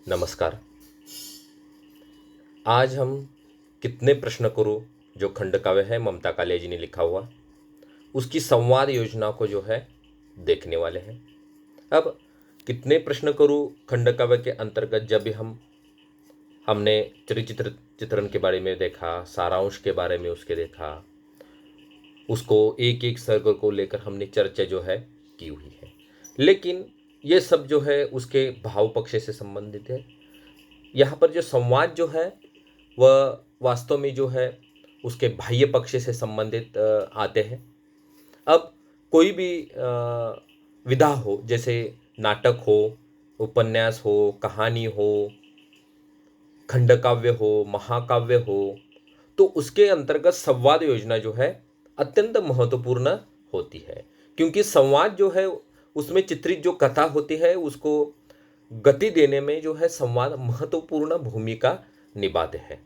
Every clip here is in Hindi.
नमस्कार। आज हम कितने प्रश्न करूं जो खंड काव्य है ममता कालिया जी ने लिखा हुआ, उसकी संवाद योजना को जो है देखने वाले हैं। अब कितने प्रश्न करूं खंड काव्य के अंतर्गत जब भी हमने चरित्र चित्रण के बारे में देखा, सारांश के बारे में उसके देखा, उसको एक एक सर्ग को लेकर हमने चर्चा जो है की हुई है। लेकिन ये सब जो है उसके भाव पक्ष से संबंधित है। यहाँ पर जो संवाद जो है वह वास्तव में जो है उसके बाह्य पक्ष से संबंधित आते हैं। अब कोई भी विधा हो, जैसे नाटक हो, उपन्यास हो, कहानी हो, खंडकाव्य हो, महाकाव्य हो, तो उसके अंतर्गत संवाद योजना जो है अत्यंत महत्वपूर्ण होती है। क्योंकि संवाद जो है उसमें चित्रित जो कथा होती है उसको गति देने में जो है संवाद महत्वपूर्ण भूमिका निभाते हैं।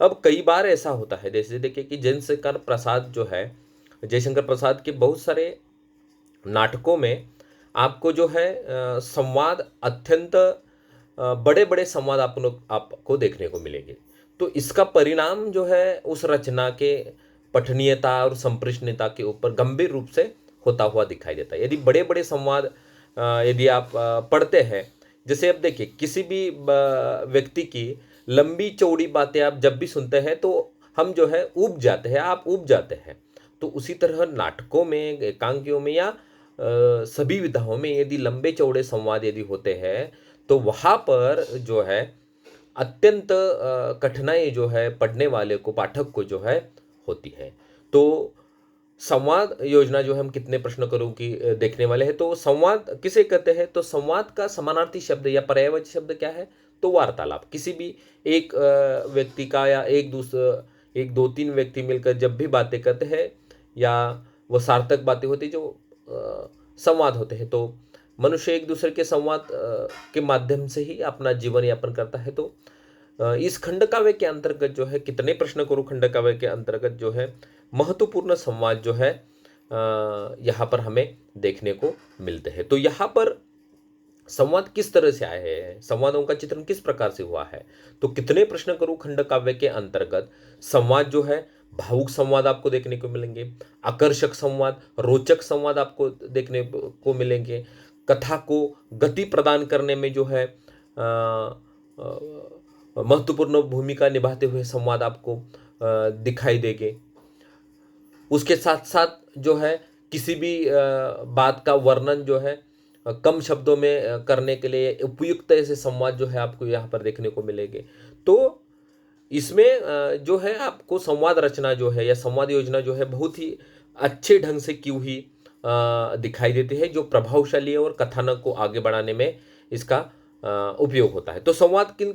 अब कई बार ऐसा होता है, जैसे देखिए कि जयशंकर प्रसाद के बहुत सारे नाटकों में आपको जो है संवाद अत्यंत बड़े बड़े संवाद आपको देखने को मिलेंगे। तो इसका परिणाम जो है उस रचना के पठनीयता और संप्रेषणीयता के ऊपर गंभीर रूप से होता हुआ दिखाई देता है। यदि बड़े बड़े संवाद यदि आप पढ़ते हैं, जैसे अब देखिए किसी भी व्यक्ति की लंबी चौड़ी बातें आप जब भी सुनते हैं तो हम जो है ऊब जाते हैं, आप ऊब जाते हैं। तो उसी तरह नाटकों में, एकांकियों में या सभी विधाओं में यदि लंबे चौड़े संवाद यदि होते हैं तो वहाँ पर जो है अत्यंत कठिनाई जो है पढ़ने वाले को, पाठक को जो है होती है। तो संवाद योजना जो है हम कितने प्रश्न करूं की देखने वाले हैं। तो संवाद किसे कहते हैं? तो संवाद का समानार्थी शब्द या पर्यायवाची शब्द क्या है? तो वार्तालाप। किसी भी एक व्यक्ति का या एक दो तीन व्यक्ति मिलकर जब भी बातें करते हैं या वो सार्थक बातें होती जो संवाद होते हैं, तो मनुष्य एक दूसरे के संवाद के माध्यम से ही अपना जीवन यापन करता है। तो इस खंड काव्य के अंतर्गत जो है कितने प्रश्न करूं खंड काव्य के अंतर्गत जो है महत्वपूर्ण संवाद जो है यहाँ पर हमें देखने को मिलते हैं। तो यहाँ पर संवाद किस तरह से आए हैं, संवादों का चित्रण किस प्रकार से हुआ है। तो कितने प्रश्न करूं खंड काव्य के अंतर्गत संवाद जो है, भावुक संवाद आपको देखने को मिलेंगे, आकर्षक संवाद, रोचक संवाद आपको देखने को मिलेंगे, कथा को गति प्रदान करने में जो है महत्वपूर्ण भूमिका निभाते हुए संवाद आपको दिखाई देंगे। उसके साथ साथ जो है किसी भी बात का वर्णन जो है कम शब्दों में करने के लिए उपयुक्त ऐसे संवाद जो है आपको यहाँ पर देखने को मिलेंगे। तो इसमें जो है आपको संवाद रचना जो है या संवाद योजना जो है बहुत ही अच्छे ढंग से की हुई दिखाई देती है, जो प्रभावशाली है और कथानक को आगे बढ़ाने में इसका उपयोग होता है। तो संवाद किन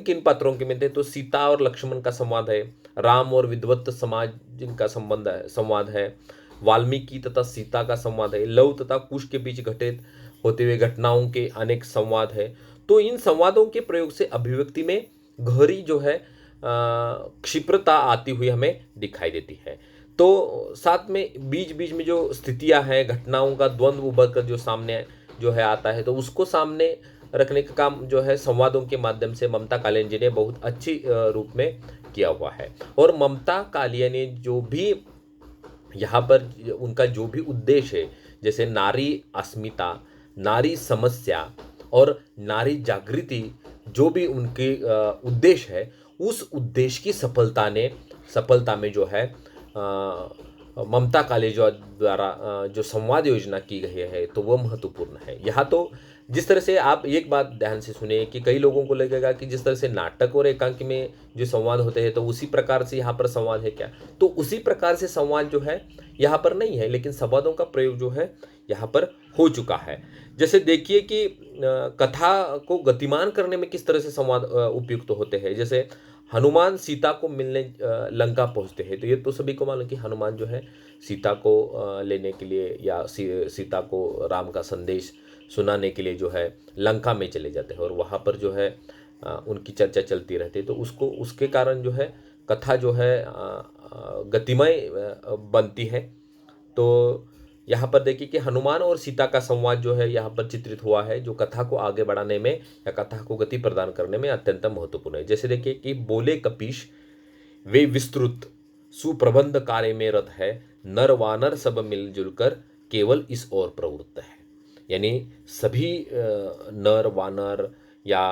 किन पात्रों के में थे? तो सीता और लक्ष्मण का संवाद है, राम और विद्वत समाज जिनका संबंध है संवाद है, वाल्मीकि तथा सीता का संवाद है, लव तथा कुश के बीच घटित होते हुए घटनाओं के अनेक संवाद है। तो इन संवादों के प्रयोग से अभिव्यक्ति में गहरी जो है क्षिप्रता आती हुई हमें दिखाई देती है। तो साथ में बीच बीच में जो स्थितियां हैं, घटनाओं का द्वंद्व उभर कर जो सामने जो है आता है, तो उसको सामने रखने का काम जो है संवादों के माध्यम से ममता कालिया जी ने बहुत अच्छी रूप में किया हुआ है। और ममता कालिया ने जो भी यहाँ पर उनका जो भी उद्देश्य है, जैसे नारी अस्मिता, नारी समस्या और नारी जागृति, जो भी उनके उद्देश्य है, उस उद्देश्य की सफलता में जो है ममता कालिया द्वारा जो संवाद योजना की गई है तो वह महत्वपूर्ण है। यहाँ तो जिस तरह से आप एक बात ध्यान से सुने कि कई लोगों को लगेगा कि जिस तरह से नाटक और एकांकी में जो संवाद होते हैं तो उसी प्रकार से यहाँ पर संवाद है क्या? तो उसी प्रकार से संवाद जो है यहाँ पर नहीं है, लेकिन संवादों का प्रयोग जो है यहाँ पर हो चुका है। जैसे देखिए कि कथा को गतिमान करने में किस तरह से संवाद उपयुक्त होते हैं। जैसे हनुमान सीता को मिलने लंका पहुंचते हैं, तो ये तो सभी को मालूम कि हनुमान जो है सीता को लेने के लिए या सीता को राम का संदेश सुनाने के लिए जो है लंका में चले जाते हैं और वहाँ पर जो है उनकी चर्चा चलती रहती है। तो उसके कारण जो है कथा जो है गतिमय बनती है। तो यहाँ पर देखिए कि हनुमान और सीता का संवाद जो है यहाँ पर चित्रित हुआ है, जो कथा को आगे बढ़ाने में या कथा को गति प्रदान करने में अत्यंत महत्वपूर्ण है। जैसे देखिए कि बोले कपीश, वे विस्तृत सुप्रबंध कार्य में रत है, नर वानर सब मिलजुल कर केवल इस ओर प्रवृत्त है। यानी सभी नर वानर या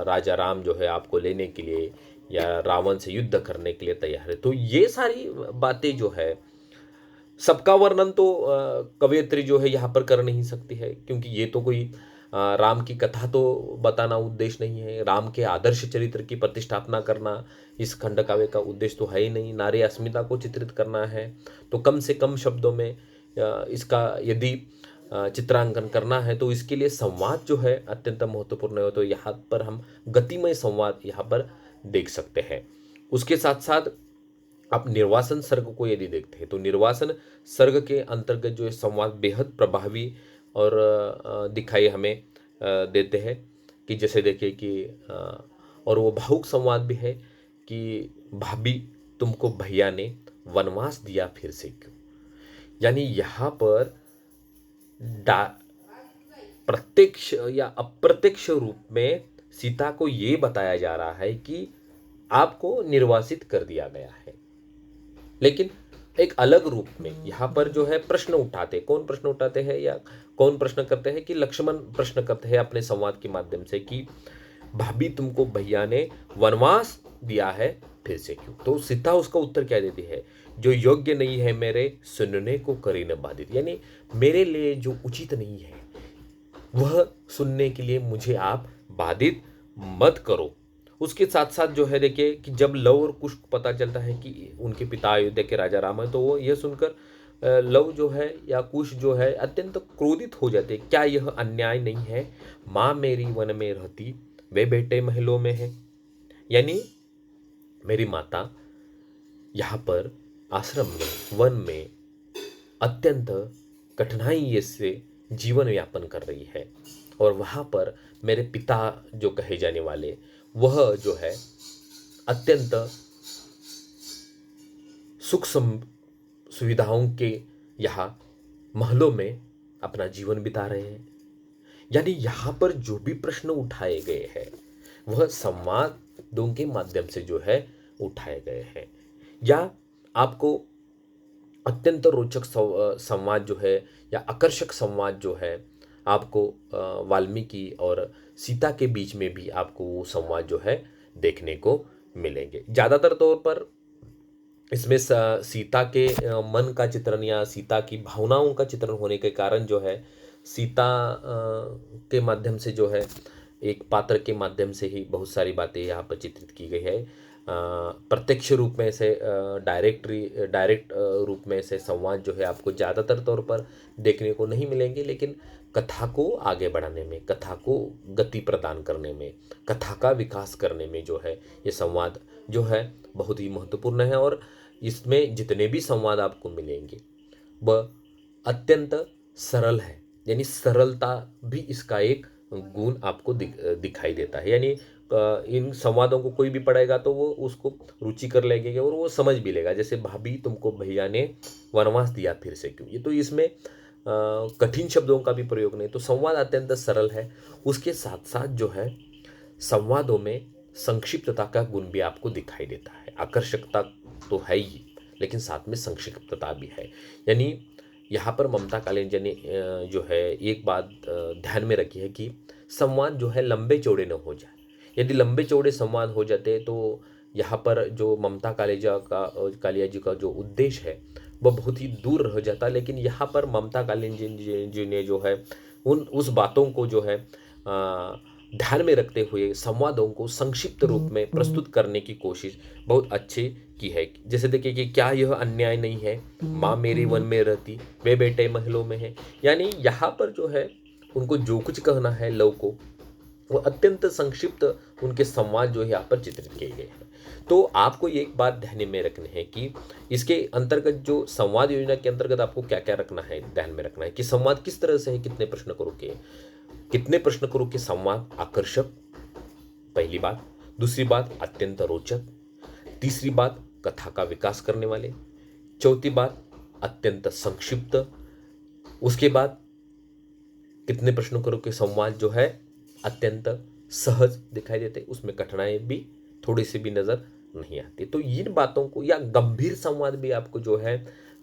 राजा राम जो है आपको लेने के लिए या रावण से युद्ध करने के लिए तैयार है। तो ये सारी बातें जो है, सबका वर्णन तो कवयित्री जो है यहाँ पर कर नहीं सकती है, क्योंकि ये तो कोई राम की कथा तो बताना उद्देश्य नहीं है। राम के आदर्श चरित्र की प्रतिष्ठापना करना इस खंड काव्य का उद्देश्य तो है ही नहीं। नारी अस्मिता को चित्रित करना है तो कम से कम शब्दों में इसका यदि चित्रांकन करना है तो इसके लिए संवाद जो है अत्यंत महत्वपूर्ण है। तो यहाँ पर हम गतिमय संवाद यहाँ पर देख सकते हैं। उसके साथ साथ आप निर्वासन सर्ग को यदि देखते हैं तो निर्वासन सर्ग के अंतर्गत जो है संवाद बेहद प्रभावी और दिखाई हमें देते हैं कि जैसे देखिए कि और वो भावुक संवाद भी है कि भाभी तुमको भैया ने वनवास दिया फिर से क्यों। यानी यहाँ पर प्रत्यक्ष या अप्रत्यक्ष रूप में सीता को ये बताया जा रहा है कि आपको निर्वासित कर दिया गया है, लेकिन एक अलग रूप में यहाँ पर जो है प्रश्न उठाते, कौन प्रश्न उठाते हैं या कौन प्रश्न करते हैं कि लक्ष्मण प्रश्न करते हैं अपने संवाद के माध्यम से कि भाभी तुमको भैया ने वनवास दिया है फिर से क्यों। तो सीता उसका उत्तर क्या देती है, जो योग्य नहीं है मेरे सुनने को करी न बाधित। यानी मेरे लिए जो उचित नहीं है वह सुनने के लिए मुझे आप बाधित मत करो। उसके साथ साथ जो है देखिए कि जब लव और कुश को पता चलता है कि उनके पिता अयोध्या के राजा राम है, तो वो यह सुनकर लव जो है या कुश जो है अत्यंत क्रोधित हो जाते। क्या यह अन्याय नहीं है, माँ मेरी वन में रहती वे बेटे महलों में है। यानी मेरी माता यहाँ पर आश्रम में वन में अत्यंत कठिनाई से जीवन यापन कर रही है और वहाँ पर मेरे पिता जो कहे जाने वाले वह जो है अत्यंत सुख सुविधाओं के यहाँ महलों में अपना जीवन बिता रहे हैं। यानी यहाँ पर जो भी प्रश्न उठाए गए हैं वह संवादों के माध्यम से जो है उठाए गए हैं, या आपको अत्यंत रोचक संवाद जो है या आकर्षक संवाद जो है आपको वाल्मीकि और सीता के बीच में भी आपको वो संवाद जो है देखने को मिलेंगे। ज़्यादातर तौर पर इसमें सीता के मन का चित्रण या सीता की भावनाओं का चित्रण होने के कारण जो है सीता के माध्यम से जो है एक पात्र के माध्यम से ही बहुत सारी बातें यहाँ पर चित्रित की गई है। प्रत्यक्ष रूप में से डायरेक्ट रूप में से संवाद जो है आपको ज़्यादातर तौर पर देखने को नहीं मिलेंगे, लेकिन कथा को आगे बढ़ाने में, कथा को गति प्रदान करने में, कथा का विकास करने में जो है ये संवाद जो है बहुत ही महत्वपूर्ण है। और इसमें जितने भी संवाद आपको मिलेंगे वह अत्यंत सरल है, यानी सरलता भी इसका एक गुण आपको दिखाई देता है। यानी इन संवादों को कोई भी पढ़ेगा तो वो उसको रुचि कर लेगा और वो समझ भी लेगा। जैसे भाभी तुमको भैया ने वनवास दिया फिर से क्यों, ये तो इसमें कठिन शब्दों का भी प्रयोग नहीं, तो संवाद अत्यंत सरल है। उसके साथ साथ जो है संवादों में संक्षिप्तता का गुण भी आपको दिखाई देता है। आकर्षकता तो है ही, लेकिन साथ में संक्षिप्तता भी है। यानी यहाँ पर ममता कालिंदी ने जो है एक बात ध्यान में रखी है कि संवाद जो है लंबे चौड़े न हो जाए। यदि लंबे चौड़े संवाद हो जाते तो यहाँ पर जो ममता कालिया जी का जो उद्देश्य है वह बहुत ही दूर रह जाता। लेकिन यहाँ पर ममता कालिंदी जी ने जो है उस बातों को जो है ध्यान में रखते हुए संवादों को संक्षिप्त रूप में प्रस्तुत करने की कोशिश बहुत अच्छी की है। जैसे देखिए कि क्या यह अन्याय नहीं है, माँ मेरी वन में रहती वे बेटे महलों में है। यानी यहाँ पर जो है उनको जो कुछ कहना है लव को, वो अत्यंत संक्षिप्त उनके संवाद जो है यहाँ पर चित्रित किए गए हैं। तो आपको ये एक बात ध्यान में रखनी है कि इसके अंतर्गत जो संवाद योजना के अंतर्गत आपको क्या क्या रखना है, ध्यान में रखना है कि संवाद किस तरह से है, कितने प्रश्न करो कि संवाद आकर्षक, पहली बात। दूसरी बात अत्यंत रोचक। तीसरी बात कथा का विकास करने वाले। चौथी बात अत्यंत संक्षिप्त। उसके बाद कितने प्रश्नोत्तरों के संवाद जो है अत्यंत सहज दिखाई देते, उसमें कठिनाई भी थोड़ी सी भी नज़र नहीं आती। तो इन बातों को, या गंभीर संवाद भी आपको जो है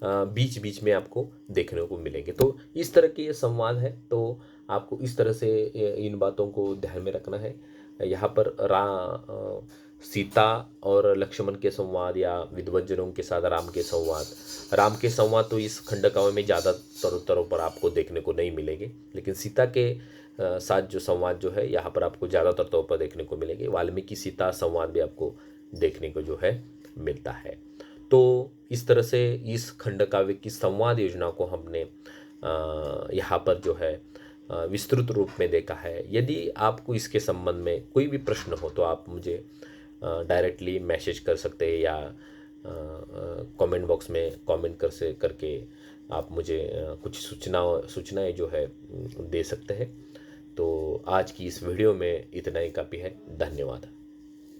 बीच बीच में आपको देखने को मिलेंगे। तो इस तरह के ये संवाद है, तो आपको इस तरह से इन बातों को ध्यान में रखना है। यहाँ पर सीता और लक्ष्मण के संवाद, या विद्वज्जनों के साथ राम के संवाद तो इस खंडकाव्य में ज़्यादातर तौर पर आपको देखने को नहीं मिलेंगे, लेकिन सीता के साथ जो संवाद जो है यहाँ पर आपको ज़्यादातर तौर पर देखने को मिलेंगे। वाल्मीकि सीता संवाद भी आपको देखने को जो है मिलता है। तो इस तरह से इस खंडकाव्य की संवाद योजना को हमने यहाँ पर जो है विस्तृत रूप में देखा है। यदि आपको इसके संबंध में कोई भी प्रश्न हो तो आप मुझे डायरेक्टली मैसेज कर सकते हैं, या कमेंट बॉक्स में कमेंट करके आप मुझे कुछ सूचनाएं जो है दे सकते हैं। तो आज की इस वीडियो में इतना ही काफ़ी है। धन्यवाद।